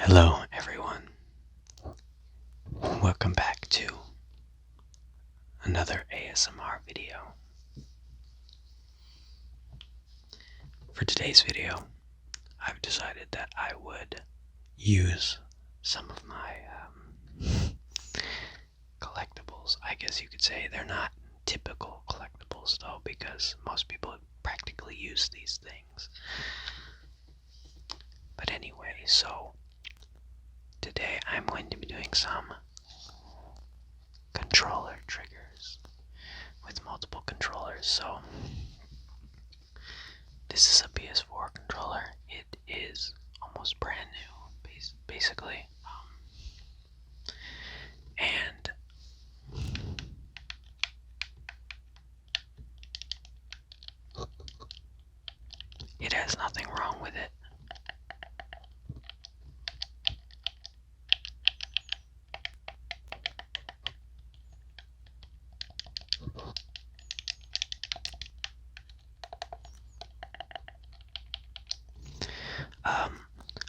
Hello everyone, welcome back to another ASMR video. For today's video, I've decided that I would use some of my collectibles. I guess you could say they're not typical collectibles though, because most people practically use these things. But anyway, so today I'm going to be doing some controller triggers with multiple controllers. So this is a PS4 controller. It is almost brand new, basically. And it has nothing wrong with it.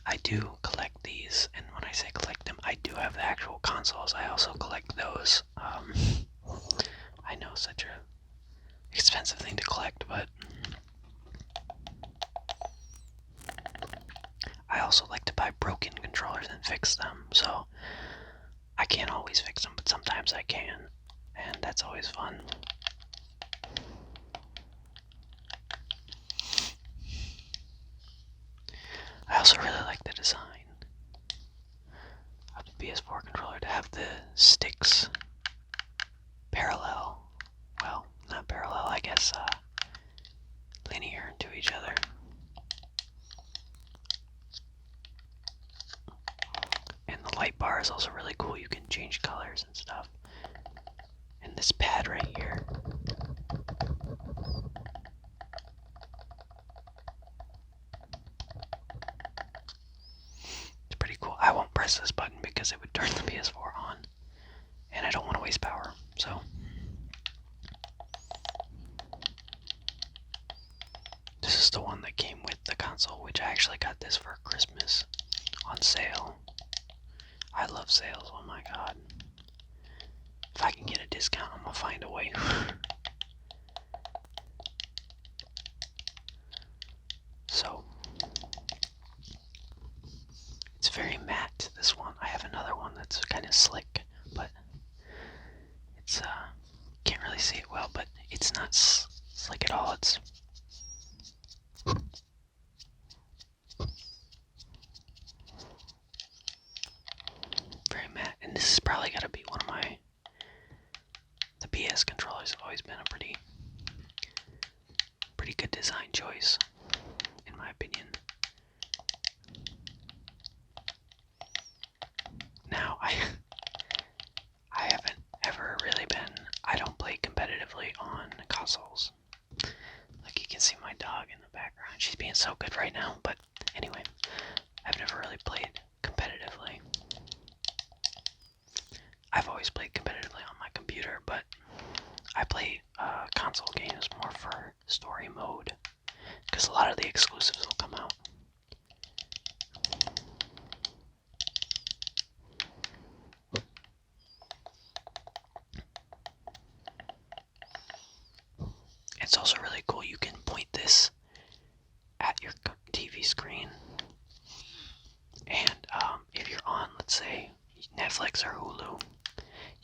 I do collect these, and when I say collect them, I do have the actual consoles. I also collect those. I know such a expensive thing to collect, but I also like to buy broken controllers and fix them. So I can't always fix them, but sometimes I can, and that's always fun. I also really like the design of the PS4 controller to have the sticks parallel. Well, not parallel, I guess, linear to each other. And the light bar is also really cool. You can change colors and stuff. And this pad right here. It's pretty cool. I won't press this button because it would turn the PS4 on. And I don't want to waste power, so. This is the one that came with the console, which I actually got this for Christmas on sale. I love sales, oh my god. If I can get a discount, I'm gonna find a way. So, it's very matte, this one. I have another one that's kind of slick, but it's, can't really see it well, but it's not slick at all. It's very matte, and this is probably gotta be one of the PS controllers. Have always been a pretty good design choice, in my opinion. Now, I haven't ever really I don't play competitively on consoles. Like, you can see my dog in the background. She's being so good right now, but anyway, I've never really played competitively. I've always played competitively on my computer, but I play console games more for story mode, because a lot of the exclusives will come out. It's also really cool. You can point this at your TV screen, and if you're on, let's say, Netflix or Hulu,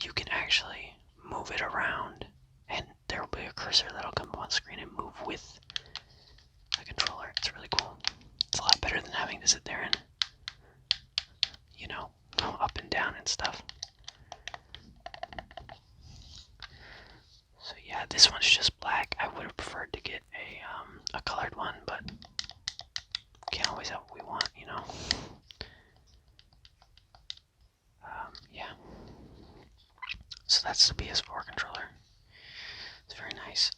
you can actually move it around, and there will be a cursor that'll come up on screen and move with the controller. It's really cool. It's a lot better than having to sit there and, go up and down and stuff. So yeah, this one's just black. I would have preferred to get a colored one, but can't always have what we want, Yeah. So that's the PS4 controller. It's very nice.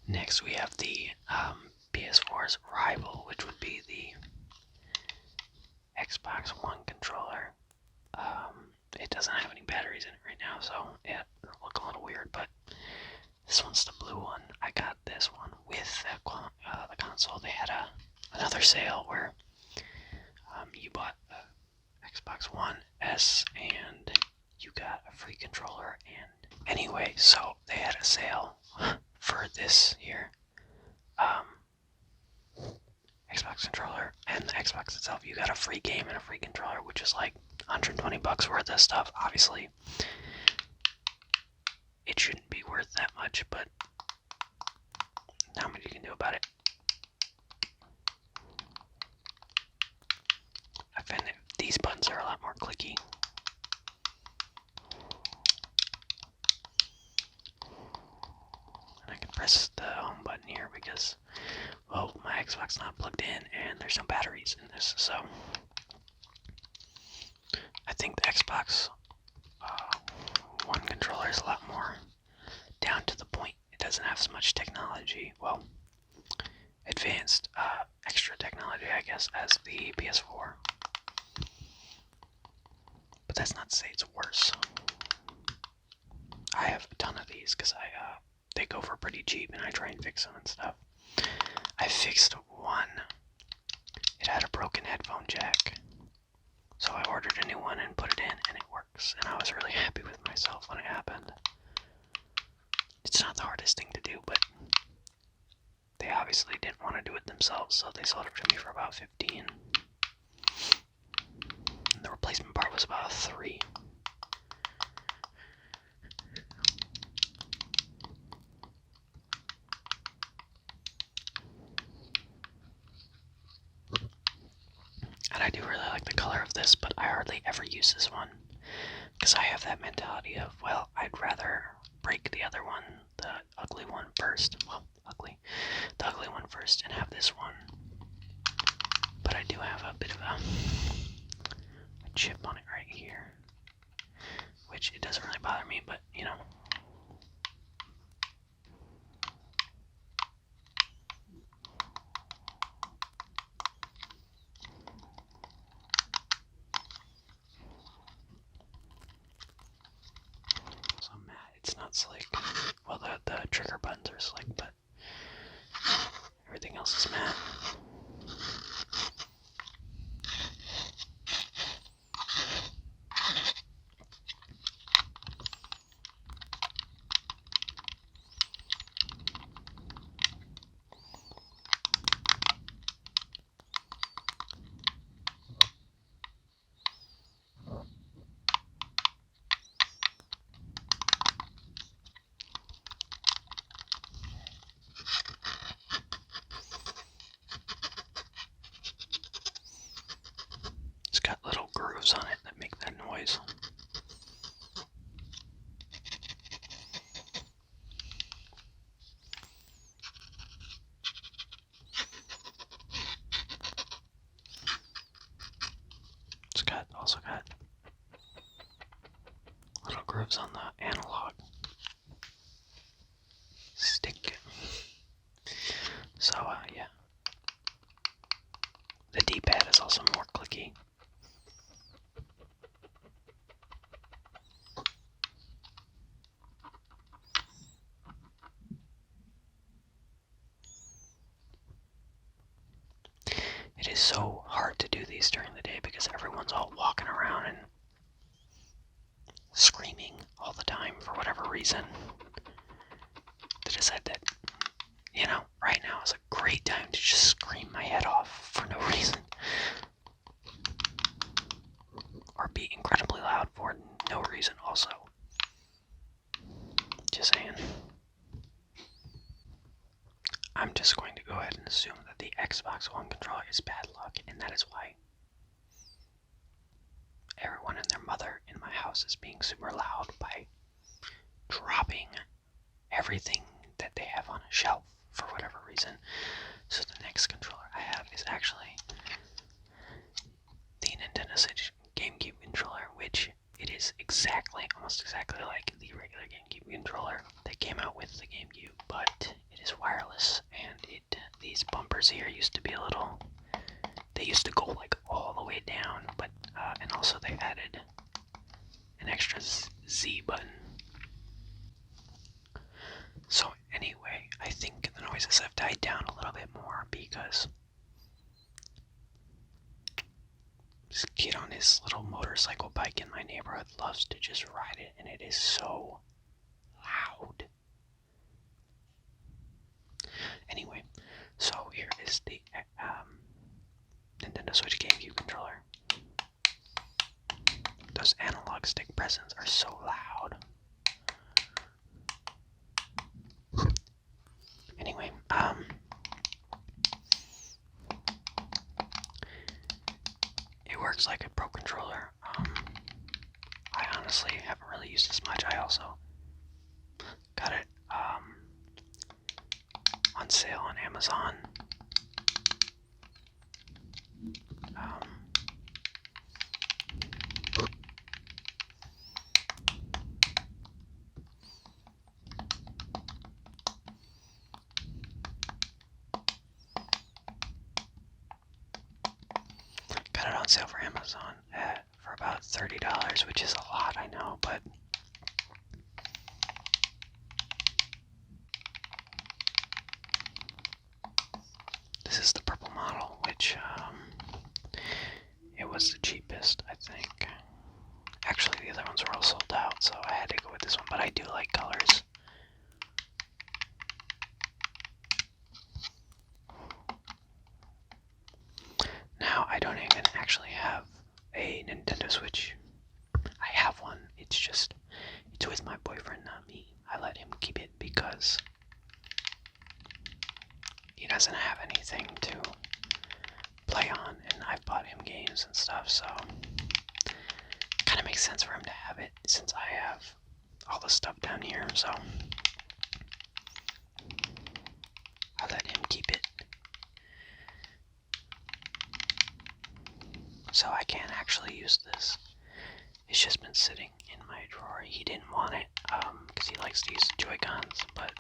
Next we have the PS4's rival, which would be the Xbox One controller. It doesn't have any batteries in it right now, so it'll look a little weird, but this one's the blue one. I got this one with the console. They had a sale where you bought the Xbox One S and you got a free controller. And anyway, so they had a sale for this here Xbox controller and the Xbox itself. You got a free game and a free controller, which is like $120 worth of stuff. Obviously, it shouldn't be worth that much, but not much you can do about it. I find that these buttons are a lot more clicky. And I can press the home button here because, well, my Xbox not plugged in and there's no batteries in this, so I think the Xbox One controller is a lot more down to the point. It doesn't have so much technology, well, advanced extra technology, I guess, as the PS4. But that's not to say it's worse. I have a ton of these because they go for pretty cheap and I try and fix them and stuff. I fixed one. It had a broken headphone jack. So I ordered a new one and put it in and it works. And I was really happy with myself when it happened. It's not the hardest thing to do, but they obviously didn't want to do it themselves, so they sold it to me for about $15. And the replacement part was about $3. And I do really like the color of this, but I hardly ever use this one. Because I have that mentality of, well, I'd rather break the other one, the ugly one first. Well, the ugly one first and have this one. But I do have a bit of a chip on it right here. Which it doesn't really bother me, but, you know. So I'm mad it's not slick. Well, the trigger buttons are slick, but everything else is matte. It's got little grooves on it that make that noise. It's also got little grooves on the analog stick. So, yeah. The D-pad is also more clicky. It is so hard to do these during the day because everyone's all walking around and screaming all the time for whatever reason. To decide that, you know, right now is a great time to just scream my head off for no reason. Or be incredibly loud for no reason also. Just saying. I'm just going to go ahead and assume that the Xbox One controller is bad luck, and that is why everyone and their mother in my house is being super loud by dropping everything that they have on a shelf for whatever reason. So the next controller I have is actually the Nintendo Switch GameCube controller, which it is almost exactly like the regular GameCube controller that came out with the GameCube, but it is wireless, and these bumpers here used to be they used to go like all the way down, but and also they added an extra Z button. So anyway, I think the noises have died down a little bit more because This kid on his little motorcycle bike in my neighborhood loves to just ride it, and it is so loud. Anyway, so here is the Nintendo Switch GameCube controller. Those analog stick presses are so loud. Anyway, it works like a Pro controller. I honestly haven't really used this much. I also got it on sale on Amazon. Got it on sale for Amazon for about $30, which is a lot, I know, but this is the purple model, which it was the cheapest, I think. Actually, the other ones were all sold out, so I had to go with this one, but I do like colors. Now, I don't even actually have a Nintendo Switch. I have one, it's with my boyfriend, not me. I let him keep it because he doesn't have anything to play on, and I've bought him games and stuff, so it kind of makes sense for him to have it since I have all the stuff down here, so I let him keep it. So I can't actually use this. It's just been sitting in my drawer. He didn't want it because he likes to use the Joy-Cons, but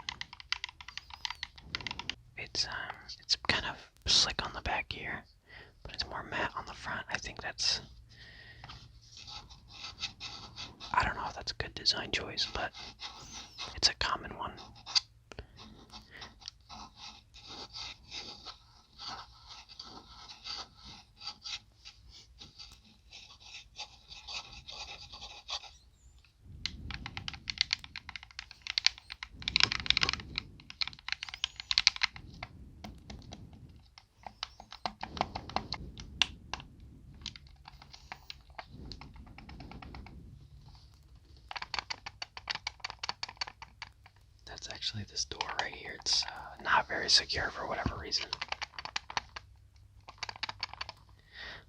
it's kind of slick on the back here, but it's more matte on the front. I think that's, I don't know if that's a good design choice, but it's a common one. That's actually this door right here. It's not very secure for whatever reason.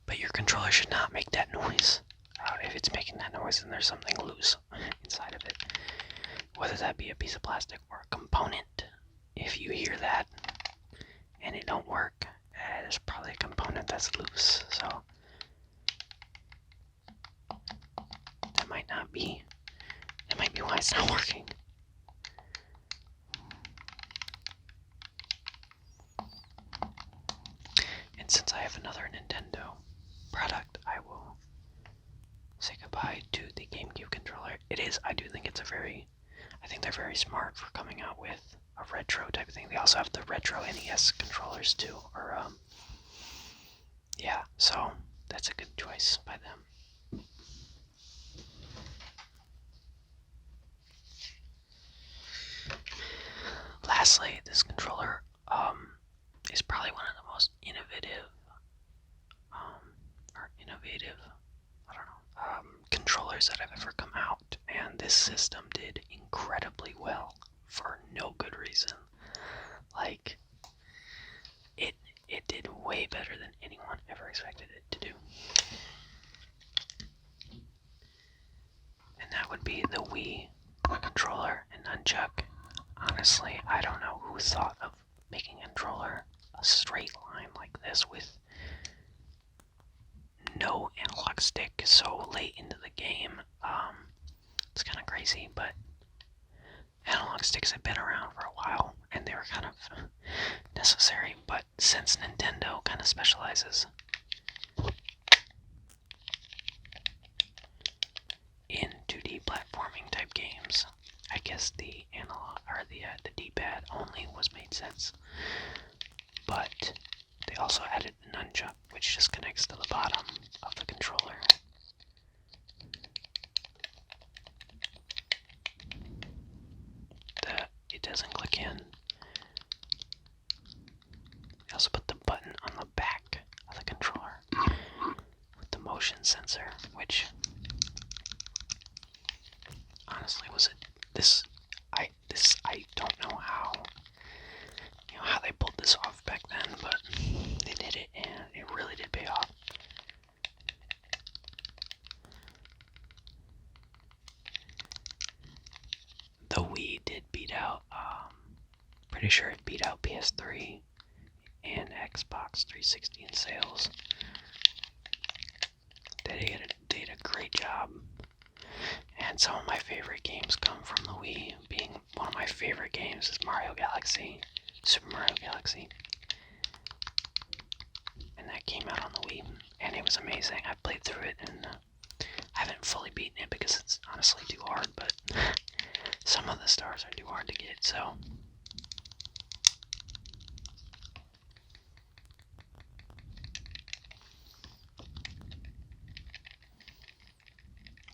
But your controller should not make that noise. If it's making that noise, then there's something loose inside of it. Whether that be a piece of plastic or a component. If you hear that and it don't work, there's probably a component that's loose. So that might be why it's not working. And since I have another Nintendo product, I will say goodbye to the GameCube controller. I do think I think they're very smart for coming out with a retro type of thing. They also have the retro NES controllers too, yeah, so that's a good choice by them. Lastly, this controller is probably one of the most innovative controllers that have ever come out, and this system did incredibly well for no good reason. Like, it did way better than anyone ever expected it to do. And that would be the Wii controller and nunchuck. Honestly, I don't know who thought of making a controller a straight line like this with no analog stick so late into the game. It's kind of crazy, but analog sticks have been around for a while, and they were kind of necessary, but since Nintendo kind of specializes in 2D platforming type games, I guess the analog or the D-pad only made sense. But they also added the nunchuck, which just connects to the bottom of the controller. It doesn't click in. I also put the button on the back of the controller with the motion sensor, which honestly was I don't know how they pulled this off back then, but they did it and it really did pay off. The Wii did beat out, pretty sure it beat out PS3 and Xbox 360 in sales. They did a great job. And some of my favorite games come from the Wii. Being one of my favorite games is Mario Galaxy, Super Mario Galaxy. And that came out on the Wii, and it was amazing. I played through it, and I haven't fully beaten it because it's honestly too hard, but some of the stars are too hard to get, so.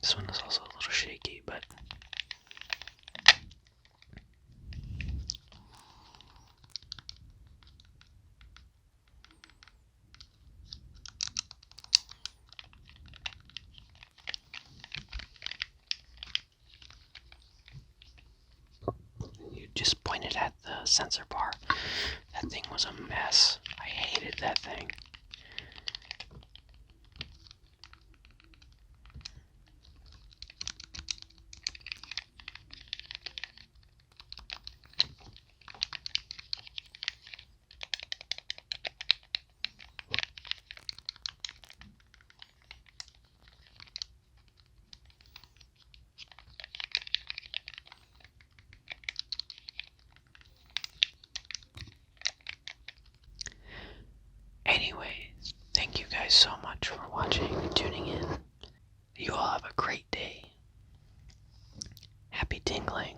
This one is also a little shaky, but you just pointed at the sensor bar. That thing was a mess. I hated that thing. Anyways, thank you guys so much for watching and tuning in. You all have a great day. Happy tingling.